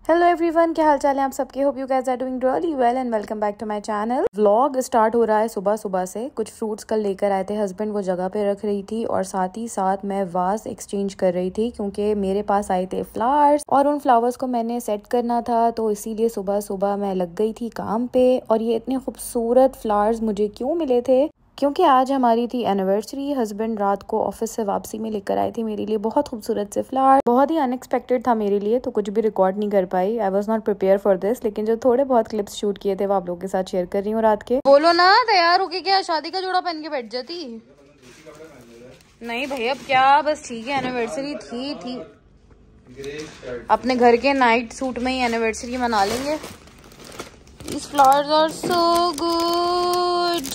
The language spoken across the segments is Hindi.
हेलो एवरीवन, क्या हाल चाल है आप सबके। Hope you guys are doing really well and welcome back to my channel. Vlog start हो रहा है सुबह सुबह से। कुछ फ्रूट्स कल लेकर आए थे हस्बैंड, वो जगह पे रख रही थी और साथ ही साथ मैं वास एक्सचेंज कर रही थी क्योंकि मेरे पास आए थे फ्लावर्स और उन फ्लावर्स को मैंने सेट करना था, तो इसीलिए सुबह सुबह मैं लग गई थी काम पे। और ये इतने खूबसूरत फ्लावर्स मुझे क्यों मिले थे, क्योंकि आज हमारी थी एनिवर्सरी। हस्बैंड रात को ऑफिस से वापसी में लेकर आए थे मेरे लिए बहुत खूबसूरत से फ्लावर। बहुत ही अनएक्सपेक्टेड था मेरे लिए, तो कुछ भी रिकॉर्ड नहीं कर पाई। I was not prepare for this, लेकिन जो थोड़े बहुत क्लिप्स शूट किए थे वो आप लोगों के साथ शेयर कर रही हूँ रात के। बोलो ना, तैयार होके क्या शादी का जोड़ा पहन के बैठ जाती? नहीं भाई, अब क्या, बस ठीक है, एनिवर्सरी थी। अपने घर के नाइट सूट में ही एनिवर्सरी मना लेंगे। These flowers are so good।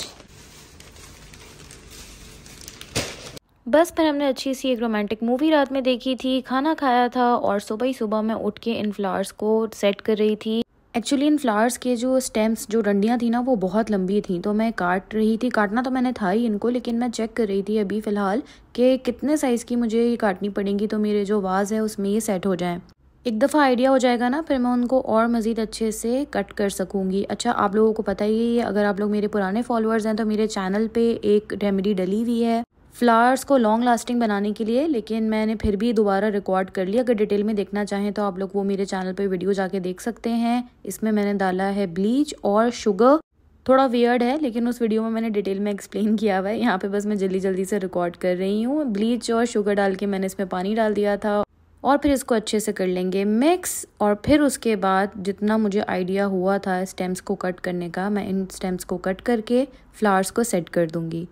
बस फिर हमने अच्छी सी एक रोमांटिक मूवी रात में देखी थी, खाना खाया था और सुबह ही सुबह मैं उठ के इन फ्लावर्स को सेट कर रही थी। एक्चुअली इन फ्लावर्स के जो स्टेम्स, जो डंडियां थी ना, वो बहुत लंबी थी, तो मैं काट रही थी। काटना तो मैंने था ही इनको, लेकिन मैं चेक कर रही थी अभी फ़िलहाल कि कितने साइज़ की मुझे ये काटनी पड़ेंगी तो मेरे जो वाज है उसमें ये सेट हो जाए। एक दफ़ा आइडिया हो जाएगा ना, फिर मैं उनको और मज़ीद अच्छे से कट कर सकूँगी। अच्छा, आप लोगों को पता ही है, अगर आप लोग मेरे पुराने फॉलोअर्स हैं तो मेरे चैनल पे एक रेमेडी डली हुई है फ्लावर्स को लॉन्ग लास्टिंग बनाने के लिए, लेकिन मैंने फिर भी दोबारा रिकॉर्ड कर लिया। अगर डिटेल में देखना चाहें तो आप लोग वो मेरे चैनल पे वीडियो जाके देख सकते हैं। इसमें मैंने डाला है ब्लीच और शुगर। थोड़ा वियर्ड है, लेकिन उस वीडियो में मैंने डिटेल में एक्सप्लेन किया हुआ है। यहाँ पे बस मैं जल्दी जल्दी से रिकॉर्ड कर रही हूँ। ब्लीच और शुगर डाल के मैंने इसमें पानी डाल दिया था और फिर इसको अच्छे से कर लेंगे मिक्स। और फिर उसके बाद जितना मुझे आइडिया हुआ था स्टेम्स को कट करने का, मैं इन स्टेम्स को कट करके फ्लावर्स को सेट कर दूंगी।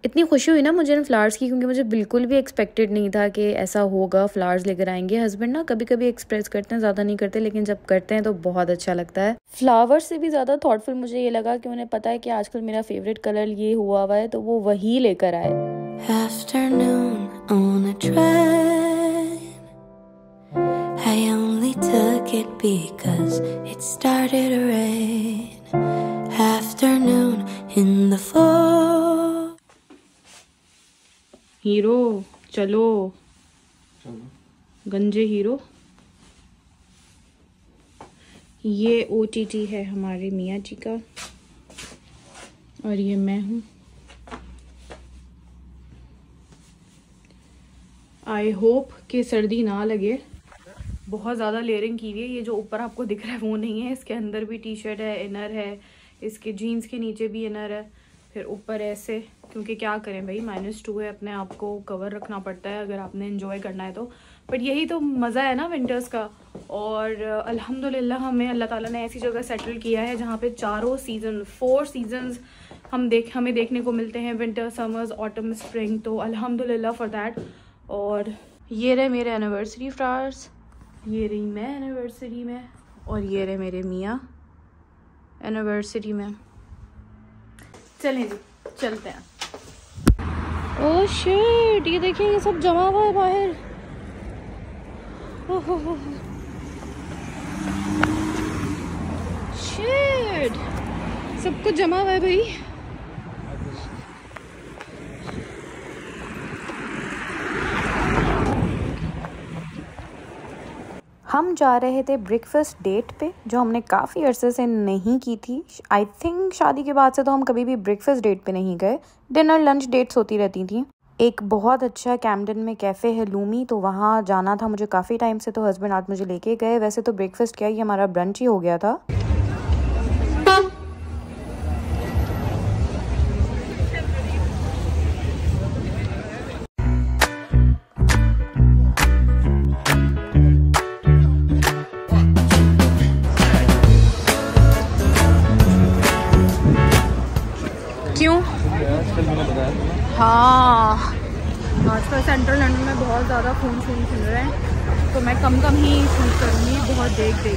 इतनी खुशी हुई ना मुझे इन फ्लावर्स की, क्योंकि मुझे बिल्कुल भी एक्सपेक्टेड नहीं था कि ऐसा होगा। फ्लावर्स लेकर आएंगे हस्बैंड ना, कभी कभी एक्सप्रेस करते हैं, ज़्यादा नहीं करते, लेकिन जब करते हैं तो बहुत अच्छा लगता है। फ्लावर्स से भी ज़्यादा थॉटफुल मुझे ये लगा कि उन्हें पता है कि आजकल मेरा फेवरेट कलर ये हुआ है, तो वो वही लेकर आए। Afternoon on a train, I only took it because it started to rain. Afternoon in the fall. Hero चलो गंजे हीरो। ये OTT है हमारे मियाँ जी का और ये मैं हूँ। आई होप कि सर्दी ना लगे। बहुत ज़्यादा लेयरिंग की हुई है। ये जो ऊपर आपको दिख रहा है वो नहीं है, इसके अंदर भी टी शर्ट है, इनर है, इसके जीन्स के नीचे भी इनर है, फिर ऊपर ऐसे, क्योंकि क्या करें भाई, -2 है, अपने आप को कवर रखना पड़ता है अगर आपने एंजॉय करना है तो। बट यही तो मज़ा है ना विंटर्स का। और अल्हम्दुलिल्लाह हमें अल्लाह ताला ने ऐसी जगह सेटल किया है जहाँ पे चारों सीज़न, 4 सीजन्स हमें देखने को मिलते हैं, विंटर, समर्स, ऑटम, स्प्रिंग। तो अल्हम्दुलिल्लाह फॉर दैट। और ये रहे मेरे एनिवर्सरी फ्लावर्स, ये रही मैं एनिवर्सरी में, और ये रहे मेरे मियाँ एनिवर्सरी में। चलें जी, चलते हैं। ओह शिट, ये देखिए ये सब जमा हुआ है बाहर। शिट, सब कुछ जमा हुआ है भाई। हम जा रहे थे ब्रेकफास्ट डेट पे, जो हमने काफ़ी अरसे से नहीं की थी। आई थिंक शादी के बाद से तो हम कभी भी ब्रेकफास्ट डेट पे नहीं गए। डिनर लंच डेट्स होती रहती थी। एक बहुत अच्छा कैम्पटन में कैफ़े है लूमी, तो वहाँ जाना था मुझे काफ़ी टाइम से, तो हस्बैंड आज मुझे लेके गए। वैसे तो ब्रेकफास्ट क्या ही, हमारा ब्रंच ही हो गया था। क्यों? हाँ, आजकल सेंट्रल लंदन में बहुत ज़्यादा खून सुन रहे हैं, तो मैं कम ही शूट करूँगी, बहुत देख के।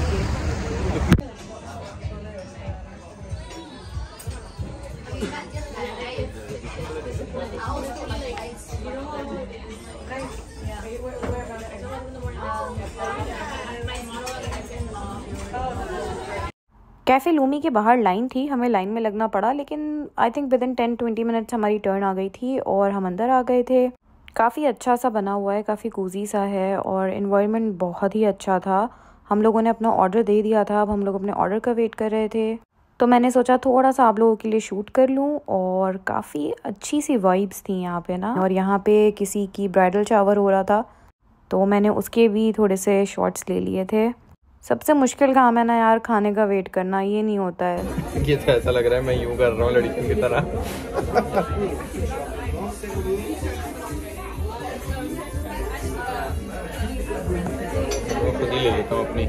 कैफ़े लूमी के बाहर लाइन थी, हमें लाइन में लगना पड़ा, लेकिन I think with in 10-20 minutes हमारी टर्न आ गई थी और हम अंदर आ गए थे। काफ़ी अच्छा सा बना हुआ है, काफ़ी कोजी सा है और इन्वायरमेंट बहुत ही अच्छा था। हम लोगों ने अपना ऑर्डर दे दिया था, अब हम लोग अपने ऑर्डर का वेट कर रहे थे, तो मैंने सोचा थोड़ा सा आप लोगों के लिए शूट कर लूँ। और काफ़ी अच्छी सी वाइब्स थी यहाँ पे ना, और यहाँ पे किसी की ब्राइडल शावर हो रहा था तो मैंने उसके भी थोड़े से शॉट्स ले लिए थे। सबसे मुश्किल काम है ना यार खाने का वेट करना, ये नहीं होता है। ये तो ऐसा लग रहा है मैं यूं कर रहा हूँ लड़कियों की तरह। मैं खुद ही ले लेता हूँ अपनी।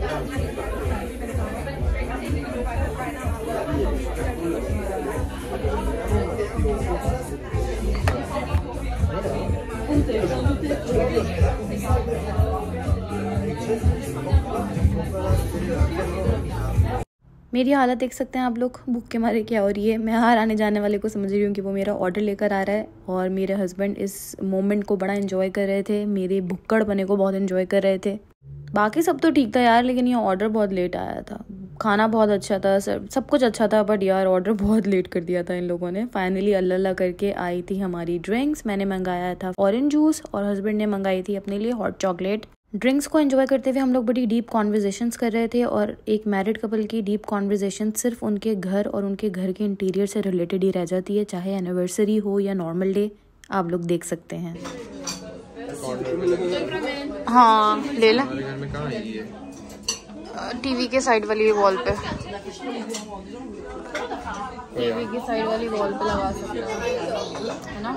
मेरी हालत देख सकते हैं आप लोग, भूख के मारे क्या हो रही है। मैं हर आने जाने वाले को समझ रही हूँ कि वो मेरा ऑर्डर लेकर आ रहा है और मेरे हस्बैंड इस मोमेंट को बड़ा एंजॉय कर रहे थे, मेरे भुक्कड़ बने को बहुत एंजॉय कर रहे थे। बाकी सब तो ठीक था यार, लेकिन ये ऑर्डर बहुत लेट आया था। खाना बहुत अच्छा था, सब कुछ अच्छा था, बट यार ऑर्डर बहुत लेट कर दिया था इन लोगों ने। फाइनली अल्लाह करके आई थी हमारी ड्रिंक्स। मैंने मंगाया था ऑरेंज जूस और हस्बैंड ने मंगाई थी अपने लिए हॉट चॉकलेट। ड्रिंक्स को एंजॉय करते हुए हम लोग बड़ी डीप कॉन्वर्जेशंस कर रहे थे, और एक मैरिड कपल की डीप कॉन्वर्जेशन सिर्फ उनके घर और उनके घर के इंटीरियर से रिलेटेड ही रह जाती है, चाहे एनिवर्सरी हो या नॉर्मल डे। आप लोग देख सकते हैं। हाँ ले ला, टीवी के साइड वाली वॉल पे, टीवी की साइड वाली वॉल पे लगा सकते हैं ना।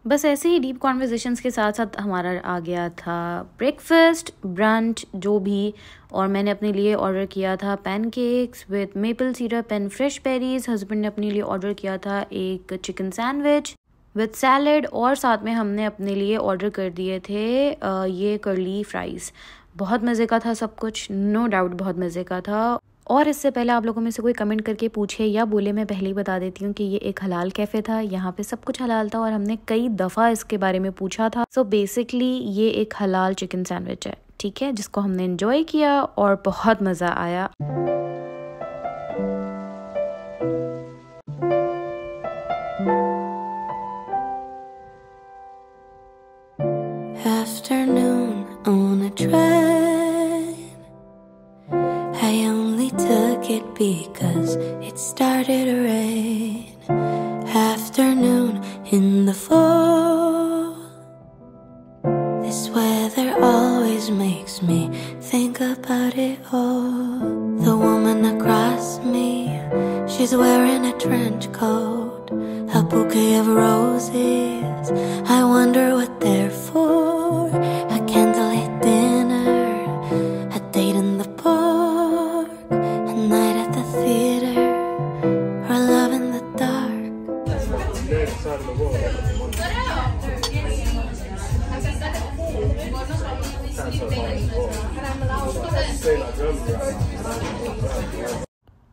बस ऐसे ही डीप कॉन्वर्जेशंस के साथ साथ हमारा आ गया था ब्रेकफास्ट, ब्रंच जो भी, और मैंने अपने लिए ऑर्डर किया था pancakes with maple syrup and fresh berries. Husband ने अपने लिए ऑर्डर किया था एक चिकन सैंडविच विद सैलड, और साथ में हमने अपने लिए ऑर्डर कर दिए थे ये कर्ली फ्राइज़। बहुत मज़े का था सब कुछ, नो डाउट बहुत मज़े का था। और इससे पहले आप लोगों में से कोई कमेंट करके पूछे या बोले, मैं पहले ही बता देती हूँ कि ये एक हलाल कैफ़े था, यहाँ पे सब कुछ हलाल था और हमने कई दफ़ा इसके बारे में पूछा था। सो बेसिकली ये एक हलाल चिकन सैंडविच है, ठीक है, जिसको हमने एंजॉय किया और बहुत मज़ा आया। Afternoon on a train, I only took it because it started to rain. Afternoon in the fall, this weather always makes me think about it all. The woman across me, she's wearing a trench coat, a bouquet of roses, I wonder what they're for. A candlelit dinner, a date in the park, a night at the theater, or love in the dark.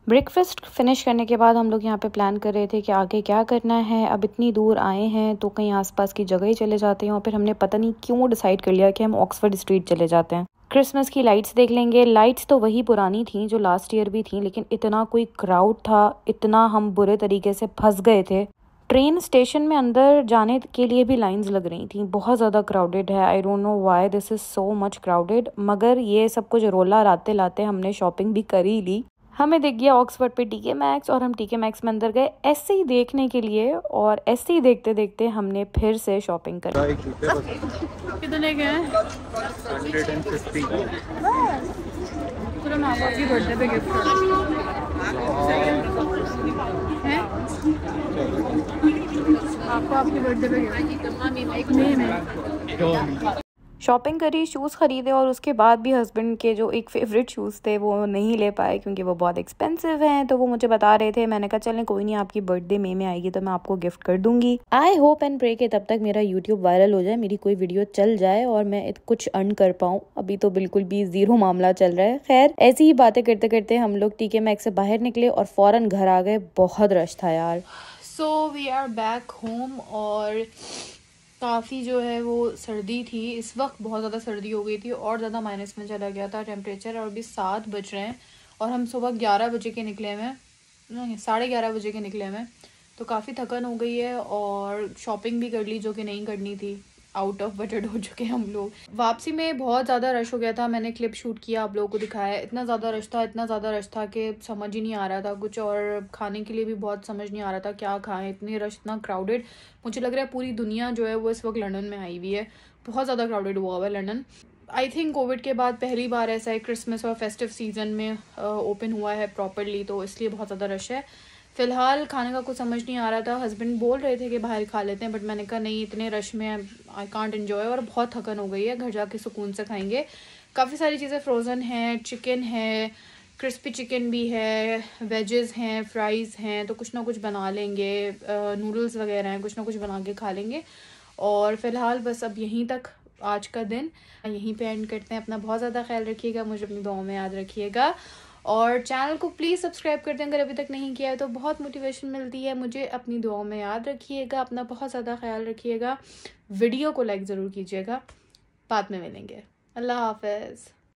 Breakfast finish करने के बाद हम लोग यहाँ पे प्लान कर रहे थे कि आगे क्या करना है। अब इतनी दूर आए हैं तो कहीं आसपास की जगह ही चले जाते हैं, और फिर हमने पता नहीं क्यों डिसाइड कर लिया कि हम ऑक्सफोर्ड स्ट्रीट चले जाते हैं। क्रिसमस की लाइट्स देख लेंगे। लाइट्स तो वही पुरानी थी जो लास्ट ईयर भी थी, लेकिन इतना कोई क्राउड था, इतना हम बुरे तरीके से फंस गए थे। ट्रेन स्टेशन में अंदर जाने के लिए भी लाइंस लग रही थी, बहुत ज़्यादा क्राउडेड है। I don't know why this is so much crowded, मगर ये सब कुछ रोला लाते लाते हमने शॉपिंग भी कर ही ली। हमें दिख गया ऑक्सफोर्ड पे टीके मैक्स, और हम टीके मैक्स में अंदर गए ऐसे ही देखने के लिए, और ऐसे ही देखते देखते हमने फिर से शॉपिंग कर ली। कितने के हैं? 150। चलो मैं आपकी बर्थडे पे गिफ्ट हैं, आपको आपकी बर्थडे पे गिफ्ट। शॉपिंग करी, शूज़ ख़रीदे, और उसके बाद भी हस्बैंड के जो एक फ़ेवरेट शूज़ थे वो नहीं ले पाए क्योंकि वो बहुत एक्सपेंसिव हैं। तो वो मुझे बता रहे थे, मैंने कहा चलें कोई नहीं, आपकी बर्थडे मई में आएगी तो मैं आपको गिफ्ट कर दूंगी। आई होप एंड प्रे के तब तक मेरा यूट्यूब वायरल हो जाए, मेरी कोई वीडियो चल जाए और मैं कुछ अर्न कर पाऊँ। अभी तो बिल्कुल भी ज़ीरो मामला चल रहा है। खैर ऐसी ही बातें करते करते हम लोग टीके मैक्स से बाहर निकले और फ़ौरन घर आ गए। बहुत रश था यार। So we are back home, और काफ़ी जो है वो सर्दी थी, इस वक्त बहुत ज़्यादा सर्दी हो गई थी और ज़्यादा माइनस में चला गया था टेम्परेचर। और अभी 7 बज रहे हैं और हम सुबह 11 बजे के निकले हुए हैं, नहीं 11:30 बजे के निकले हुए हैं। तो काफ़ी थकन हो गई है और शॉपिंग भी कर ली जो कि नहीं करनी थी, आउट ऑफ बजट हो चुके हैं हम लोग। वापसी में बहुत ज़्यादा रश हो गया था, मैंने क्लिप शूट किया आप लोगों को दिखाया। इतना ज़्यादा रश था कि समझ ही नहीं आ रहा था कुछ, और खाने के लिए भी बहुत समझ नहीं आ रहा था क्या खाएं, इतनी रश, इतना क्राउडेड। मुझे लग रहा है पूरी दुनिया जो है वो इस वक्त लंदन में आई हुई है, बहुत ज़्यादा क्राउडेड हुआ हुआ है लंदन। आई थिंक कोविड के बाद पहली बार ऐसा है क्रिसमस और फेस्टिव सीज़न में ओपन हुआ है प्रॉपरली, तो इसलिए बहुत ज़्यादा रश है। फ़िलहाल खाने का कुछ समझ नहीं आ रहा था, हस्बैंड बोल रहे थे कि बाहर खा लेते हैं, बट मैंने कहा नहीं, इतने रश में आई कांट एंजॉय और बहुत थकन हो गई है, घर जाके सुकून से खाएंगे। काफ़ी सारी चीज़ें फ्रोज़न हैं, चिकन है, क्रिस्पी चिकन भी है, वेजेस हैं, फ्राइज़ हैं, तो कुछ ना कुछ बना लेंगे, नूडल्स वगैरह हैं, कुछ ना कुछ बना के खा लेंगे। और फ़िलहाल बस अब यहीं तक आज का दिन यहीं पे एंड करते हैं। अपना बहुत ज़्यादा ख्याल रखिएगा, मुझे अपनी दुआओं में याद रखिएगा और चैनल को प्लीज़ सब्सक्राइब कर दें अगर अभी तक नहीं किया है, तो बहुत मोटिवेशन मिलती है मुझे। अपनी दुआओं में याद रखिएगा, अपना बहुत ज़्यादा ख्याल रखिएगा, वीडियो को लाइक ज़रूर कीजिएगा। बाद में मिलेंगे, अल्लाह हाफ़िज़।